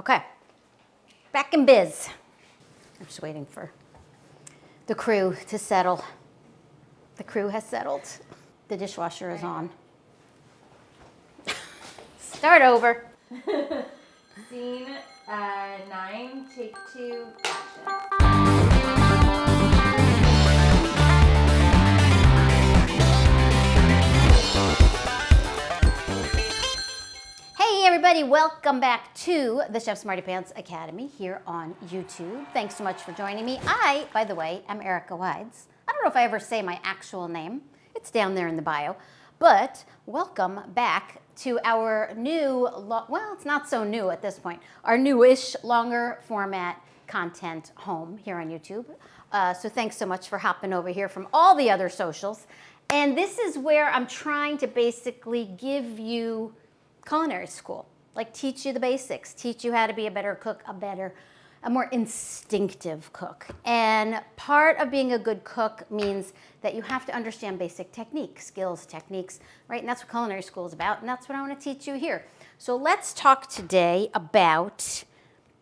Okay, back in biz. I'm just waiting for the crew to settle. The crew has settled. The dishwasher is on. Start over. Scene 9, take 2, action. Hey everybody, welcome back to the Chefsmartypants Academy here on YouTube. Thanks so much for joining me. I, by the way, am Erica Wides. I don't know if I ever say my actual name. It's down there in the bio. But welcome back to our new, well, it's not so new at this point, our newish, longer format content home here on YouTube. So thanks so much for hopping over here from all the other socials. And this is where I'm trying to basically give you culinary school, like teach you the basics, teach you how to be a better cook, a more instinctive cook. And part of being a good cook means that you have to understand basic techniques, skills, techniques, right? And that's what culinary school is about, and that's what I want to teach you here. So let's talk today about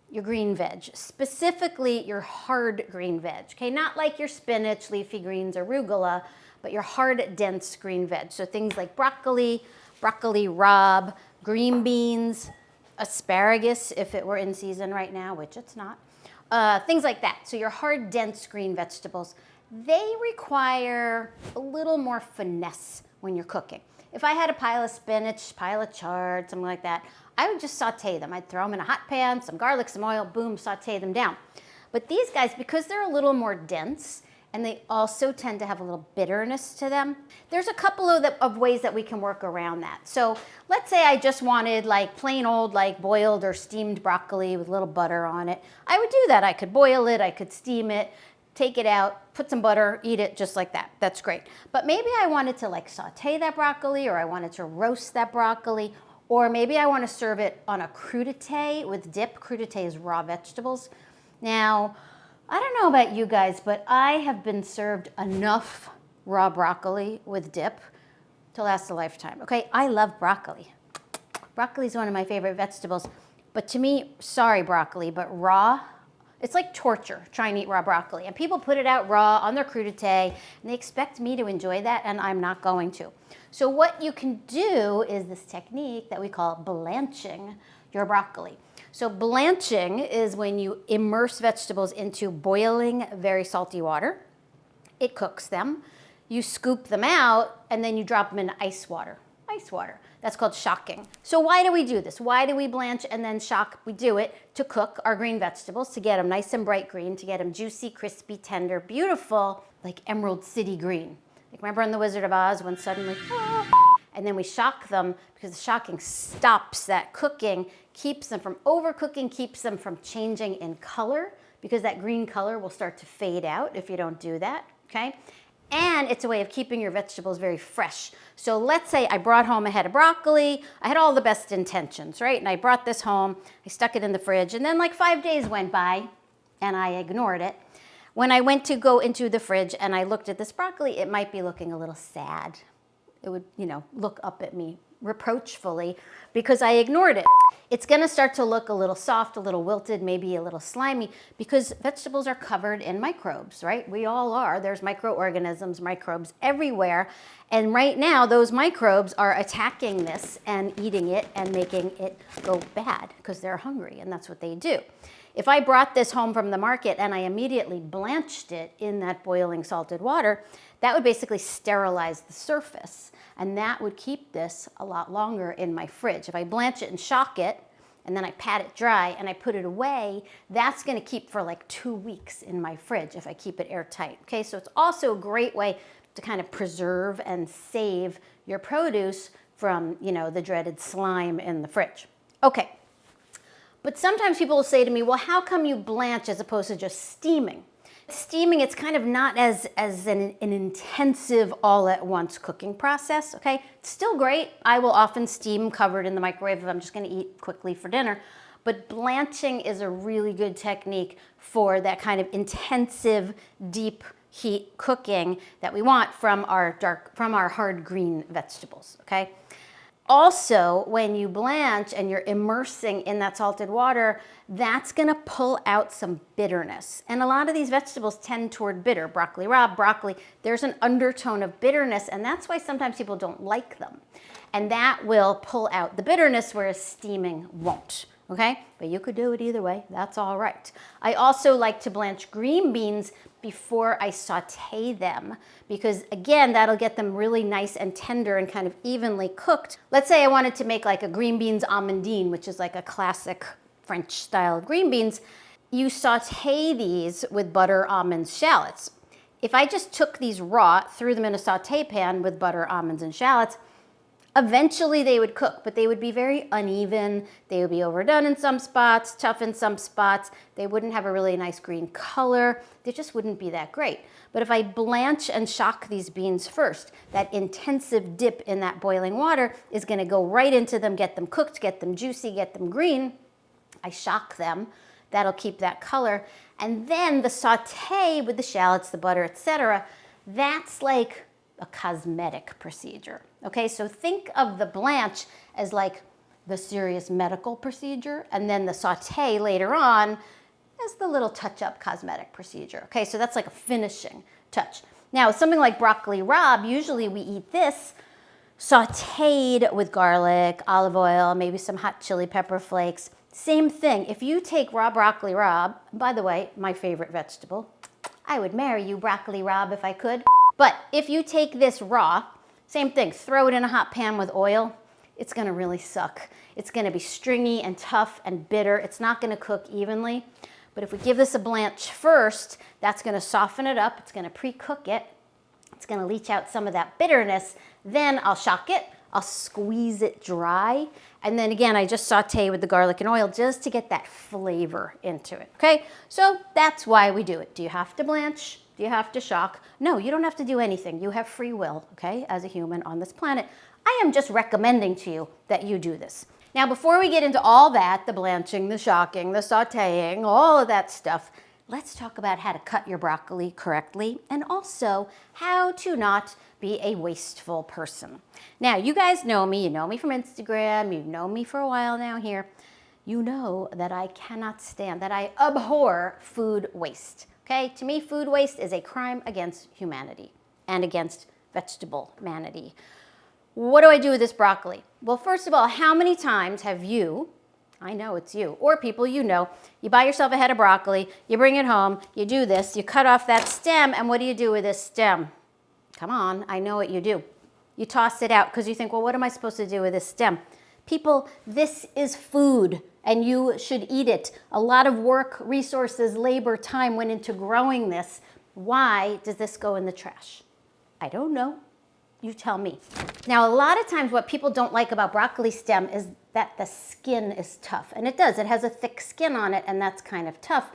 your green veg, specifically your hard green veg, okay? Not like your spinach, leafy greens, or arugula, but your hard, dense green veg. So things like broccoli rabe, green beans, asparagus, if it were in season right now, which it's not, things like that. So your hard, dense green vegetables, they require a little more finesse when you're cooking. If I had a pile of spinach, pile of chard, something like that, I would just saute them. I'd throw them in a hot pan, some garlic, some oil, boom, saute them down. But these guys, because they're a little more dense, and they also tend to have a little bitterness to them, there's a couple of ways that we can work around that. So let's say I just wanted like plain old like boiled or steamed broccoli with a little butter on it. I would do that. I could boil it, I could steam it, take it out, put some butter, eat it just like that. That's great. But maybe I wanted to like saute that broccoli, or I wanted to roast that broccoli, or maybe I want to serve it on a crudité with dip. Crudité is raw vegetables. Now, I don't know about you guys, but I have been served enough raw broccoli with dip to last a lifetime. Okay, I love broccoli. Broccoli is one of my favorite vegetables, but to me, sorry broccoli, but raw, it's like torture trying to eat raw broccoli. And people put it out raw on their crudité, and they expect me to enjoy that, and I'm not going to. So what you can do is this technique that we call blanching your broccoli. So blanching is when you immerse vegetables into boiling, very salty water. It cooks them. You scoop them out, and then you drop them in ice water. Ice water. That's called shocking. So why do we do this? Why do we blanch and then shock? We do it to cook our green vegetables, to get them nice and bright green, to get them juicy, crispy, tender, beautiful, like Emerald City green. Like remember in The Wizard of Oz when suddenly, and then we shock them because the shocking stops that cooking, keeps them from overcooking, keeps them from changing in color, because that green color will start to fade out if you don't do that, okay? And it's a way of keeping your vegetables very fresh. So let's say I brought home a head of broccoli. I had all the best intentions, right? And I brought this home, I stuck it in the fridge, and then like 5 days went by and I ignored it. When I went to go into the fridge and I looked at this broccoli, it might be looking a little sad. It would, look up at me reproachfully because I ignored it. It's gonna start to look a little soft, a little wilted, maybe a little slimy, because vegetables are covered in microbes, right? We all are. There's microorganisms, microbes everywhere. And right now, those microbes are attacking this and eating it and making it go bad because they're hungry, and that's what they do. If I brought this home from the market and I immediately blanched it in that boiling salted water, that would basically sterilize the surface, and that would keep this a lot longer in my fridge. If I blanch it and shock it, and then I pat it dry and I put it away, that's gonna keep for like 2 weeks in my fridge if I keep it airtight, okay? So it's also a great way to kind of preserve and save your produce from, the dreaded slime in the fridge. Okay. But sometimes people will say to me, well, how come you blanch as opposed to just steaming? Steaming, it's kind of not as an intensive all-at-once cooking process, okay? It's still great. I will often steam covered in the microwave if I'm just gonna eat quickly for dinner. But blanching is a really good technique for that kind of intensive, deep heat cooking that we want from our hard green vegetables, okay? also, when you blanch and you're immersing in that salted water, that's gonna pull out some bitterness. And a lot of these vegetables tend toward bitter. Broccoli rabe, broccoli, there's an undertone of bitterness, and that's why sometimes people don't like them. And that will pull out the bitterness, whereas steaming won't. Okay, but you could do it either way, that's all right. I also like to blanch green beans before I saute them, because again, that'll get them really nice and tender and kind of evenly cooked. Let's say I wanted to make like a green beans amandine, which is like a classic French style of green beans. You saute these with butter, almonds, shallots. If I just took these raw, threw them in a saute pan with butter, almonds, and shallots, eventually they would cook, but they would be very uneven. They would be overdone in some spots, tough in some spots. They wouldn't have a really nice green color. They just wouldn't be that great. But if I blanch and shock these beans first, that intensive dip in that boiling water is gonna go right into them, get them cooked, get them juicy, get them green. I shock them. That'll keep that color. And then the saute with the shallots, the butter, etc., that's like a cosmetic procedure. Okay, so think of the blanch as like the serious medical procedure, and then the saute later on as the little touch-up cosmetic procedure. Okay, so that's like a finishing touch. Now, something like broccoli rabe, usually we eat this sauteed with garlic, olive oil, maybe some hot chili pepper flakes. Same thing. If you take raw broccoli rabe, by the way, my favorite vegetable, I would marry you, broccoli rabe, if I could. But if you take this raw, same thing, throw it in a hot pan with oil, it's gonna really suck. It's gonna be stringy and tough and bitter. It's not gonna cook evenly. But if we give this a blanch first, that's gonna soften it up. It's gonna pre-cook it. It's gonna leach out some of that bitterness. Then I'll shock it, I'll squeeze it dry. And then again, I just saute with the garlic and oil just to get that flavor into it, okay? So that's why we do it. Do you have to blanch? Do you have to shock? No, you don't have to do anything. You have free will, okay, as a human on this planet. I am just recommending to you that you do this. Now, before we get into all that, the blanching, the shocking, the sauteing, all of that stuff, let's talk about how to cut your broccoli correctly and also how to not be a wasteful person. Now, you guys know me. You know me from Instagram. You've known me for a while now here. You know that I cannot stand, that I abhor food waste. Okay, to me, food waste is a crime against humanity and against vegetable humanity. What do I do with this broccoli? Well, first of all, how many times have you, I know it's you, or people you know, you buy yourself a head of broccoli, you bring it home, you do this, you cut off that stem, and what do you do with this stem? Come on, I know what you do. You toss it out because you think, well, what am I supposed to do with this stem? People, this is food and you should eat it. A lot of work, resources, labor, time went into growing this. Why does this go in the trash? I don't know. You tell me. Now, a lot of times what people don't like about broccoli stem is that the skin is tough. And it does. It has a thick skin on it, and that's kind of tough.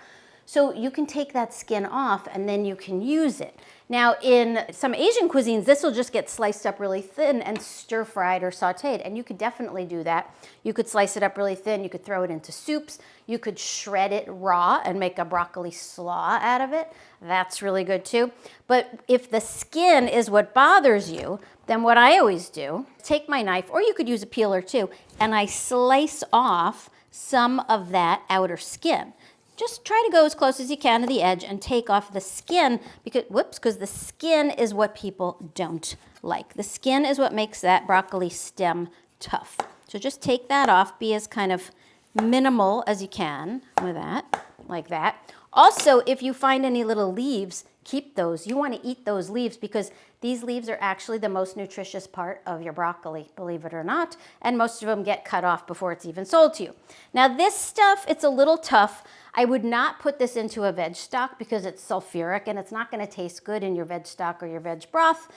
So you can take that skin off and then you can use it. Now, in some Asian cuisines, this will just get sliced up really thin and stir-fried or sauteed, and you could definitely do that. You could slice it up really thin, you could throw it into soups, you could shred it raw and make a broccoli slaw out of it. That's really good too. But if the skin is what bothers you, then what I always do, take my knife, or you could use a peeler too, and I slice off some of that outer skin. Just try to go as close as you can to the edge and take off the skin because the skin is what people don't like. The skin is what makes that broccoli stem tough. So just take that off, be as kind of minimal as you can with that, like that. Also, if you find any little leaves, keep those. You want to eat those leaves because these leaves are actually the most nutritious part of your broccoli, believe it or not, and most of them get cut off before it's even sold to you. Now this stuff, it's a little tough. I would not put this into a veg stock because it's sulfuric and it's not going to taste good in your veg stock or your veg broth.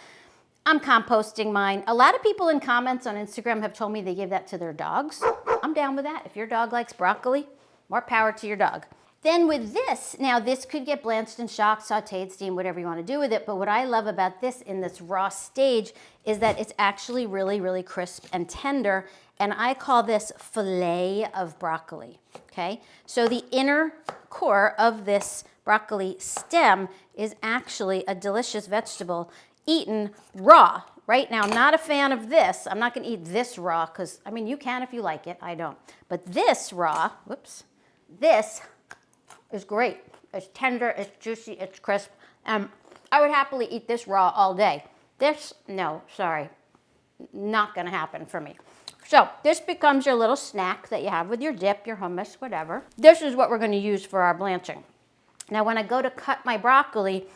I'm composting mine. A lot of people in comments on Instagram have told me they give that to their dogs. I'm down with that. If your dog likes broccoli, more power to your dog. Then with this, now this could get blanched and shocked, sauteed, steamed, whatever you want to do with it. But what I love about this in this raw stage is that it's actually really, really crisp and tender. And I call this fillet of broccoli, okay? So the inner core of this broccoli stem is actually a delicious vegetable eaten raw. right? Now, I'm not a fan of this. I'm not gonna eat this raw because, I mean, you can if you like it, I don't. But this raw, whoops, this is great. It's tender, it's juicy, it's crisp. I would happily eat this raw all day. This, no, sorry, not gonna happen for me. So this becomes your little snack that you have with your dip, your hummus, whatever. This is what we're gonna use for our blanching. Now when I go to cut my broccoli,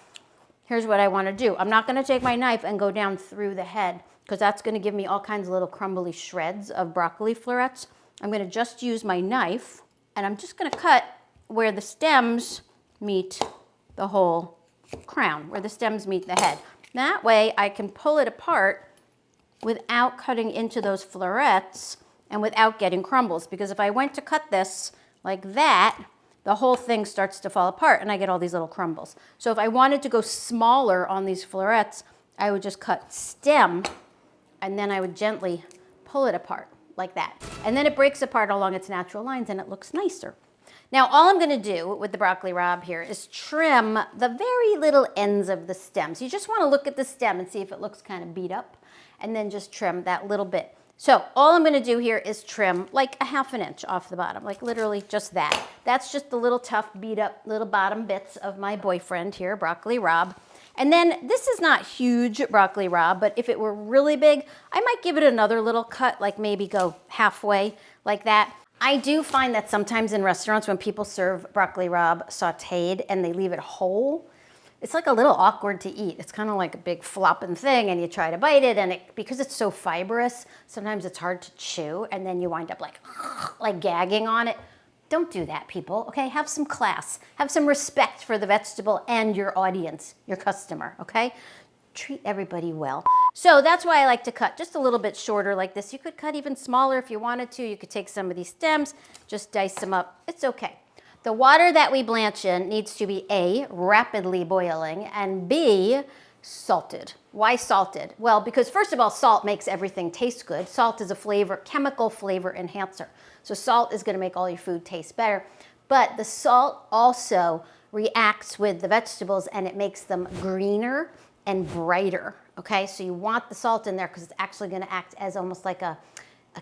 here's what I wanna do. I'm not gonna take my knife and go down through the head because that's gonna give me all kinds of little crumbly shreds of broccoli florets. I'm gonna just use my knife and I'm just gonna cut where the stems meet the whole crown, where the stems meet the head. That way I can pull it apart without cutting into those florets and without getting crumbles. Because if I went to cut this like that, the whole thing starts to fall apart and I get all these little crumbles. So if I wanted to go smaller on these florets, I would just cut stem and then I would gently pull it apart like that. And then it breaks apart along its natural lines and it looks nicer. Now, all I'm gonna do with the broccoli rabe here is trim the very little ends of the stems. You just wanna look at the stem and see if it looks kind of beat up, and then just trim that little bit. So all I'm gonna do here is trim like a ½ inch off the bottom, like literally just that. That's just the little tough, beat up little bottom bits of my boyfriend here, broccoli rabe. And then this is not huge broccoli rabe, but if it were really big, I might give it another little cut, like maybe go halfway like that. I do find that sometimes in restaurants when people serve broccoli rabe sauteed and they leave it whole, it's like a little awkward to eat. It's kind of like a big flopping thing and you try to bite it and because it's so fibrous, sometimes it's hard to chew and then you wind up like gagging on it. Don't do that, people, okay? Have some class. Have some respect for the vegetable and your audience, your customer, okay? Treat everybody well. So that's why I like to cut just a little bit shorter like this. You could cut even smaller if you wanted to. You could take some of these stems, just dice them up. It's okay. The water that we blanch in needs to be A, rapidly boiling, and B, salted. Why salted? Well, because first of all, salt makes everything taste good. Salt is a chemical flavor enhancer. So salt is gonna make all your food taste better. But the salt also reacts with the vegetables and it makes them greener and brighter, okay? So you want the salt in there because it's actually gonna act as almost like a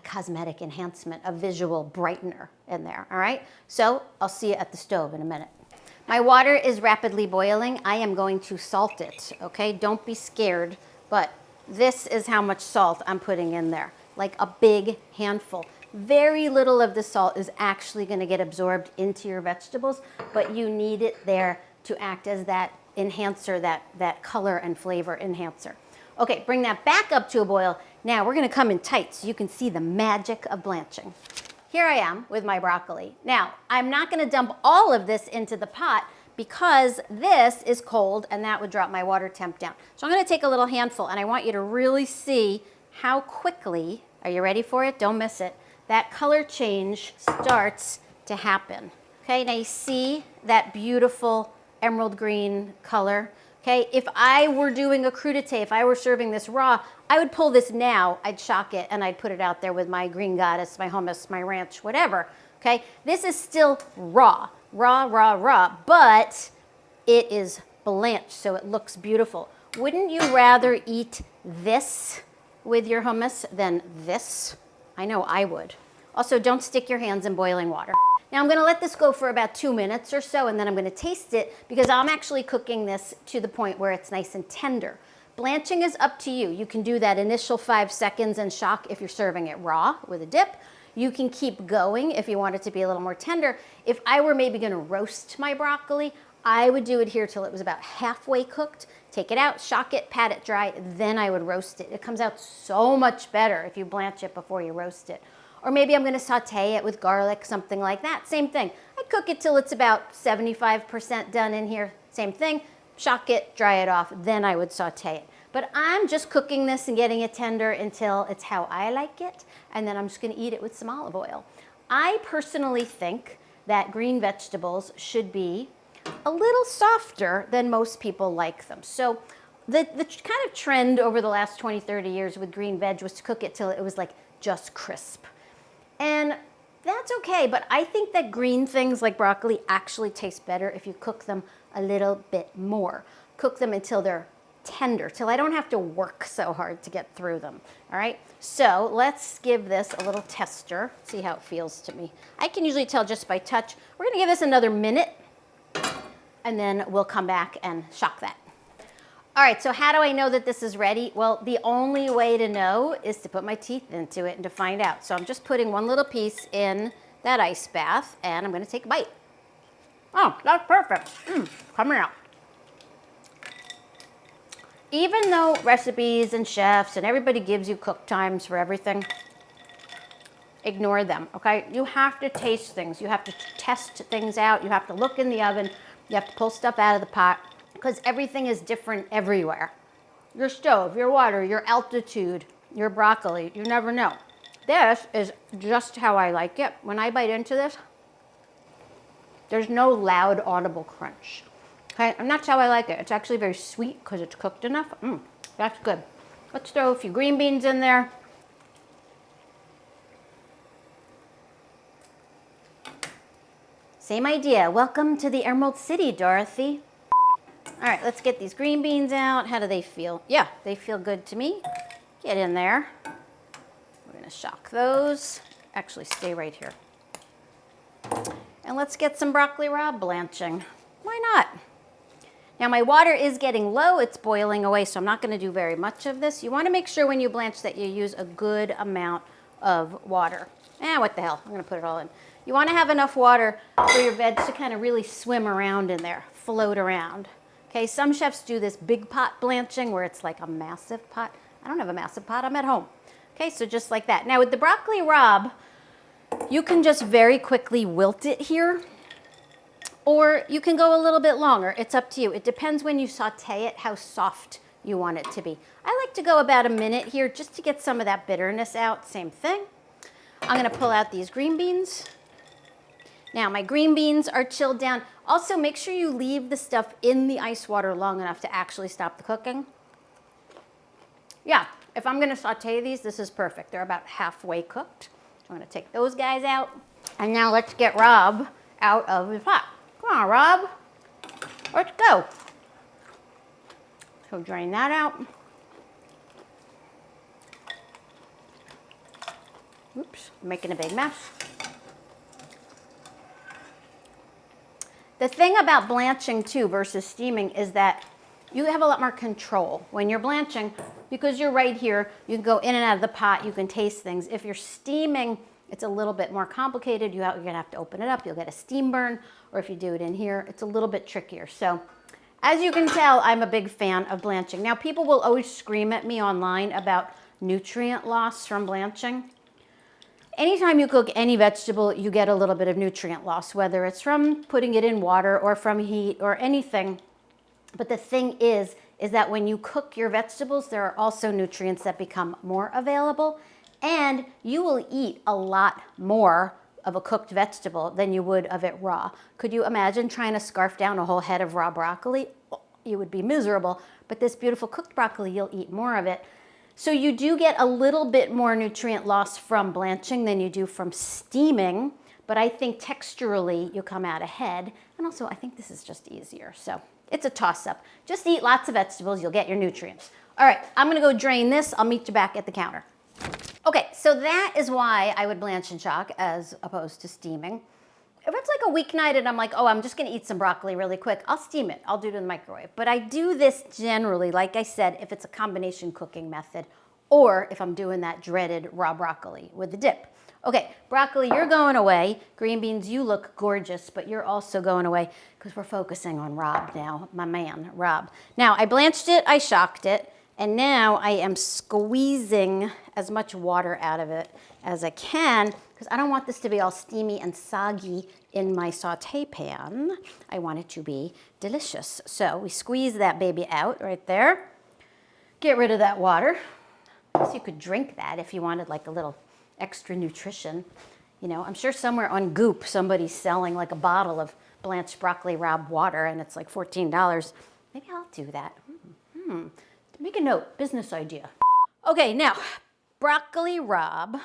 cosmetic enhancement, a visual brightener in there, all right? So I'll see you at the stove in a minute. My water is rapidly boiling. I am going to salt it, okay? Don't be scared, but this is how much salt I'm putting in there, like a big handful. Very little of the salt is actually gonna get absorbed into your vegetables, but you need it there to act as that enhancer, that color and flavor enhancer. Okay, bring that back up to a boil. Now we're gonna come in tight so you can see the magic of blanching. Here I am with my broccoli. Now, I'm not gonna dump all of this into the pot because this is cold and that would drop my water temp down. So I'm gonna take a little handful and I want you to really see how quickly, are you ready for it? Don't miss it. That color change starts to happen. Okay, now you see that beautiful emerald green color. Okay, if I were doing a crudité, if I were serving this raw, I would pull this now, I'd shock it, and I'd put it out there with my green goddess, my hummus, my ranch, whatever. Okay, this is still raw, but it is blanched, so it looks beautiful. Wouldn't you rather eat this with your hummus than this? I know I would. Also, don't stick your hands in boiling water. Now I'm gonna let this go for about 2 minutes or so and then I'm gonna taste it because I'm actually cooking this to the point where it's nice and tender. Blanching is up to you. You can do that initial 5 seconds and shock if you're serving it raw with a dip. You can keep going if you want it to be a little more tender. If I were maybe gonna roast my broccoli, I would do it here till it was about halfway cooked. Take it out, shock it, pat it dry, then I would roast it. It comes out so much better if you blanch it before you roast it. Or maybe I'm gonna saute it with garlic, something like that. Same thing. I cook it till it's about 75% done in here. Same thing, shock it, dry it off, then I would saute it. But I'm just cooking this and getting it tender until it's how I like it, and then I'm just gonna eat it with some olive oil. I personally think that green vegetables should be a little softer than most people like them. So the kind of trend over the last 20, 30 years with green veg was to cook it till it was like just crisp. And that's okay, but I think that green things like broccoli actually taste better if you cook them a little bit more. Cook them until they're tender, till I don't have to work so hard to get through them, all right? So let's give this a little tester, see how it feels to me. I can usually tell just by touch. We're gonna give this another minute, and then we'll come back and shock that. All right, so how do I know that this is ready? Well, the only way to know is to put my teeth into it and to find out. So I'm just putting one little piece in that ice bath, and I'm gonna take a bite. Oh, that's perfect. Coming out. Even though recipes and chefs and everybody gives you cook times for everything, ignore them, okay? You have to taste things. You have to test things out. You have to look in the oven. You have to pull stuff out of the pot because everything is different everywhere. Your stove, your water, your altitude, your broccoli, you never know. This is just how I like it. When I bite into this, there's no loud audible crunch. Okay, and that's how I like it. It's actually very sweet because it's cooked enough. That's good. Let's throw a few green beans in there. Same idea. Welcome to the Emerald City, Dorothy. All right, let's get these green beans out. How do they feel? Yeah, they feel good to me. Get in there. We're gonna shock those. Actually, stay right here. And let's get some broccoli raw blanching. Why not? Now my water is getting low, it's boiling away, so I'm not gonna do very much of this. You wanna make sure when you blanch that you use a good amount of water. What the hell, I'm gonna put it all in. You wanna have enough water for your veg to kind of really swim around in there, float around. Okay, some chefs do this big pot blanching where it's like a massive pot. I don't have a massive pot, I'm at home. Okay, so just like that. Now with the broccoli rabe, you can just very quickly wilt it here, or you can go a little bit longer. It's up to you. It depends when you saute it, how soft you want it to be. I like to go about a minute here just to get some of that bitterness out. Same thing. I'm gonna pull out these green beans. Now my green beans are chilled down. Also make sure you leave the stuff in the ice water long enough to actually stop the cooking. Yeah, if I'm gonna saute these, this is perfect. They're about halfway cooked. I'm gonna take those guys out. And now let's get Rob out of the pot. Come on, Rob. Let's go. So drain that out. Oops, I'm making a big mess. The thing about blanching too versus steaming is that you have a lot more control when you're blanching because you're right here. You can go in and out of the pot. You can taste things. If you're steaming, it's a little bit more complicated. You're gonna have to open it up. You'll get a steam burn, or if you do it in here, it's a little bit trickier. So as you can tell, I'm a big fan of blanching. Now people will always scream at me online about nutrient loss from blanching. Anytime you cook any vegetable, you get a little bit of nutrient loss, whether it's from putting it in water or from heat or anything. But the thing is that when you cook your vegetables, there are also nutrients that become more available, and you will eat a lot more of a cooked vegetable than you would of it raw. Could you imagine trying to scarf down a whole head of raw broccoli? You would be miserable, but this beautiful cooked broccoli, you'll eat more of it. So you do get a little bit more nutrient loss from blanching than you do from steaming, but I think texturally you come out ahead, and also I think this is just easier. So it's a toss-up. Just eat lots of vegetables, you'll get your nutrients. All right, I'm gonna go drain this. I'll meet you back at the counter. Okay, so that is why I would blanch and shock as opposed to steaming. If it's like a weeknight and I'm like, oh, I'm just gonna eat some broccoli really quick, I'll steam it. I'll do it in the microwave. But I do this generally, like I said, if it's a combination cooking method, or if I'm doing that dreaded raw broccoli with the dip. Okay, broccoli, you're going away. Green beans, you look gorgeous, but you're also going away because we're focusing on Rob now, my man, Rob. Now, I blanched it, I shocked it, and now I am squeezing as much water out of it as I can because I don't want this to be all steamy and soggy in my saute pan. I want it to be delicious. So we squeeze that baby out right there. Get rid of that water. I guess you could drink that if you wanted like a little extra nutrition. You know, I'm sure somewhere on Goop somebody's selling like a bottle of blanched broccoli rabe water and it's like $14. Maybe I'll do that. Make a note, business idea. Okay, now, broccoli rabe,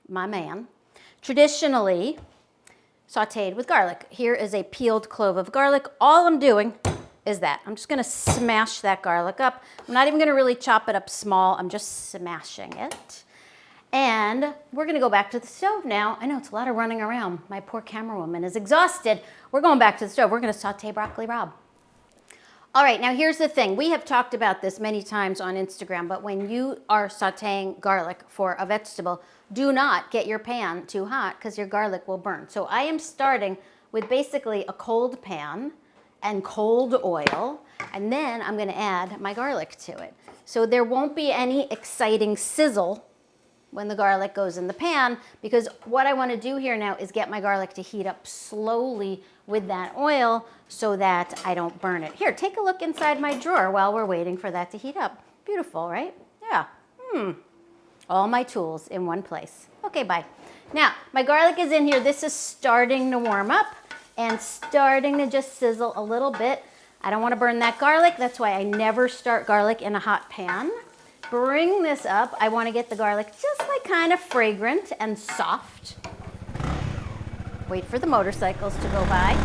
my man, traditionally sauteed with garlic. Here is a peeled clove of garlic. All I'm doing is that. I'm just gonna smash that garlic up. I'm not even gonna really chop it up small. I'm just smashing it. And we're gonna go back to the stove now. I know it's a lot of running around. My poor camera woman is exhausted. We're going back to the stove. We're gonna saute broccoli rabe. All right, now here's the thing. We have talked about this many times on Instagram, but when you are sauteing garlic for a vegetable, do not get your pan too hot because your garlic will burn. So I am starting with basically a cold pan and cold oil, and then I'm gonna add my garlic to it. So there won't be any exciting sizzle when the garlic goes in the pan, because what I want to do here now is get my garlic to heat up slowly with that oil so that I don't burn it. Here, take a look inside my drawer while we're waiting for that to heat up. Beautiful, right? Yeah. All my tools in one place. Okay, bye. Now, my garlic is in here. This is starting to warm up and starting to just sizzle a little bit. I don't want to burn that garlic. That's why I never start garlic in a hot pan. Bring this up. I want to get the garlic just like kind of fragrant and soft. Wait for the motorcycles to go by.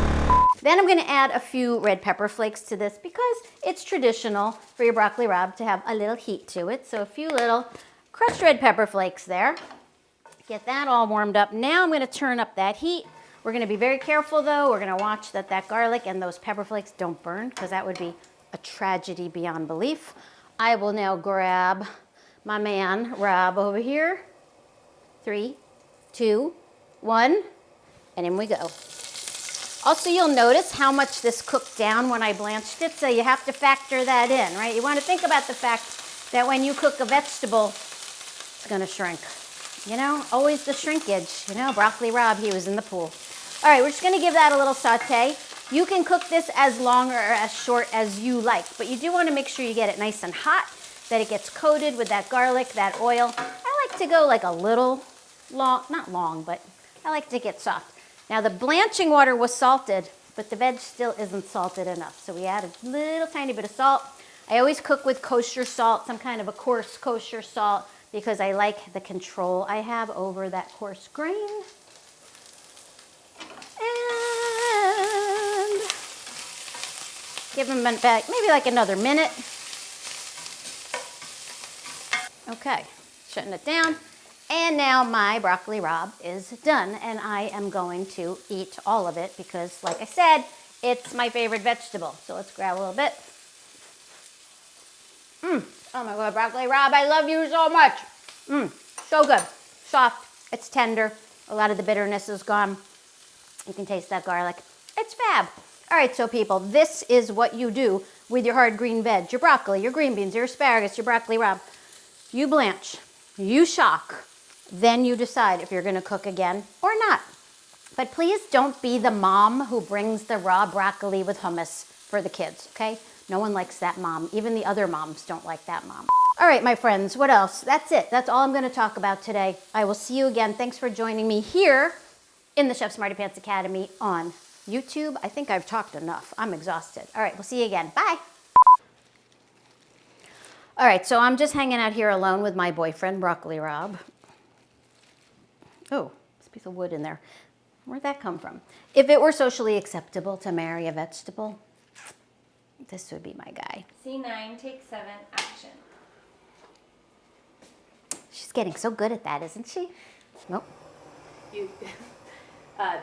Then I'm going to add a few red pepper flakes to this because it's traditional for your broccoli rabe to have a little heat to it. So a few little crushed red pepper flakes there. Get that all warmed up. Now I'm going to turn up that heat. We're going to be very careful though. We're going to watch that garlic and those pepper flakes don't burn because that would be a tragedy beyond belief. I will now grab my man, Rob, over here. 3, 2, 1, and in we go. Also, you'll notice how much this cooked down when I blanched it, so you have to factor that in, right? You want to think about the fact that when you cook a vegetable, it's going to shrink. You know, always the shrinkage. You know, broccoli rabe, he was in the pool. All right, we're just going to give that a little saute. You can cook this as long or as short as you like, but you do want to make sure you get it nice and hot, that it gets coated with that garlic, that oil. I like to go like a little long, not long, but I like to get soft. Now the blanching water was salted, but the veg still isn't salted enough, so we add a little tiny bit of salt. I always cook with kosher salt, some kind of a coarse kosher salt, because I like the control I have over that coarse grain. Give them back maybe like another minute. Okay, shutting it down. And now my broccoli rabe is done, and I am going to eat all of it because, like I said, it's my favorite vegetable. So let's grab a little bit. Oh my God, broccoli rabe, I love you so much. So good, soft, it's tender. A lot of the bitterness is gone. You can taste that garlic. It's fab. All right, so people, this is what you do with your hard green veg, your broccoli, your green beans, your asparagus, your broccoli rabe. You blanch, you shock, then you decide if you're gonna cook again or not. But please don't be the mom who brings the raw broccoli with hummus for the kids, okay? No one likes that mom. Even the other moms don't like that mom. All right, my friends, what else? That's it. That's all I'm gonna talk about today. I will see you again. Thanks for joining me here in the Chefsmartypants Academy on YouTube. I think I've talked enough. I'm exhausted. All right, we'll see you again. Bye. All right, so I'm just hanging out here alone with my boyfriend, Broccoli Rabe. Oh, there's a piece of wood in there. Where'd that come from? If it were socially acceptable to marry a vegetable, this would be my guy. C9, take 7, action. She's getting so good at that, isn't she? Nope.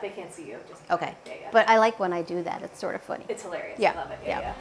They can't see you. Just okay. yeah. But I like when I do that. It's sort of funny. It's hilarious. Yeah. I love it. Yeah.